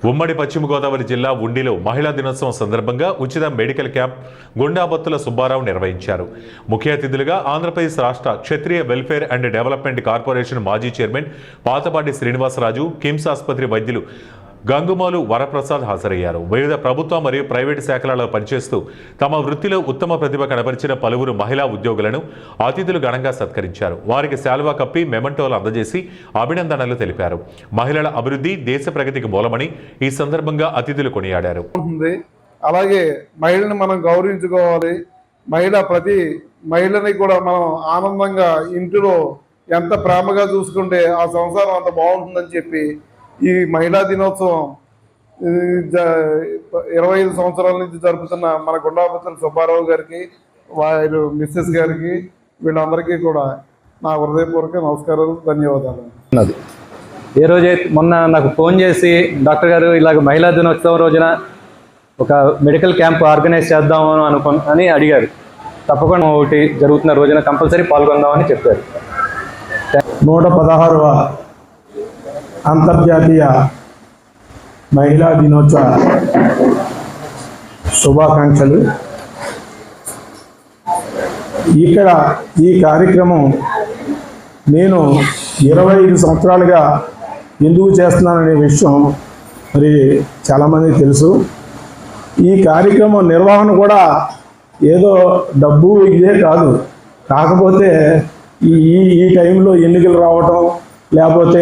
ఉమ్మడి పశ్చిమ గోదావరి జిల్లా ఉండిలో మహిళా దినోత్సవం సందర్భంగా ఉచిత మెడికల్ క్యాంప్ గుండాబత్తుల సుబ్బారావు నిర్వహించారు. ముఖ్య అతిథులుగా ఆంధ్రప్రదేశ్ రాష్ట్ర క్షత్రియ వెల్ఫేర్ అండ్ డెవలప్మెంట్ కార్పొరేషన్ మాజీ చైర్మన్ పాతపాటి శ్రీనివాసరాజు, కిమ్స్ ఆసుపత్రి వైద్యులు గంగుమోలు వరప్రసాద్ హాజరయ్యారు. వివిధ ప్రభుత్వ మరియు ప్రైవేటు శాఖలలో పనిచేస్తూ తమ వృత్తిలో ఉత్తమ ప్రతిభ కనబరిచిన పలువురు మహిళా ఉద్యోగులను అతిథులు ఘనంగా సత్కరించారు. వారికి శాలువా కప్పి మెమంటోలు అందజేసి అభినందనలు తెలిపారు. మహిళల అభివృద్ధి దేశ ప్రగతికి మూలమని ఈ సందర్భంగా అతిథులు కొనియాడారు. అలాగే మహిళని మనం గౌరవించుకోవాలి. ప్రతి మహిళని కూడా మనం ఆనందంగా ఇంటిలో ఎంత ప్రేమగా చూసుకుంటే ఆ సంసారం అంత బాగుంటుందని చెప్పి ఈ మహిళా దినోత్సవం 25 సంవత్సరాల నుంచి జరుపుతున్న మన గుండాబత్తుల సుబ్బారావు గారికి, వారి మిస్సెస్ గారికి, వీళ్ళందరికీ కూడా నా హృదయపూర్వక నమస్కారాలు, ధన్యవాదాలు. ఏ రోజైతే మొన్న నాకు ఫోన్ చేసి డాక్టర్ గారు ఇలాగ మహిళా దినోత్సవం రోజున ఒక మెడికల్ క్యాంప్ ఆర్గనైజ్ చేద్దాము అని అడిగారు. తప్పకుండా ఒకటి జరుగుతున్న రోజున కంపల్సరీ పాల్గొందామని చెప్పారు. 116వ అంతర్జాతీయ మహిళా దినోత్సవ శుభాకాంక్షలు. ఇక్కడ ఈ కార్యక్రమం నేను 25 సంవత్సరాలుగా ఎందుకు చేస్తున్నాననే విషయం మరి చాలామందికి తెలుసు. ఈ కార్యక్రమం నిర్వహణ కూడా ఏదో డబ్బు ఇదే కాదు. కాకపోతే ఈ టైంలో ఎన్నికలు రావటం, లేకపోతే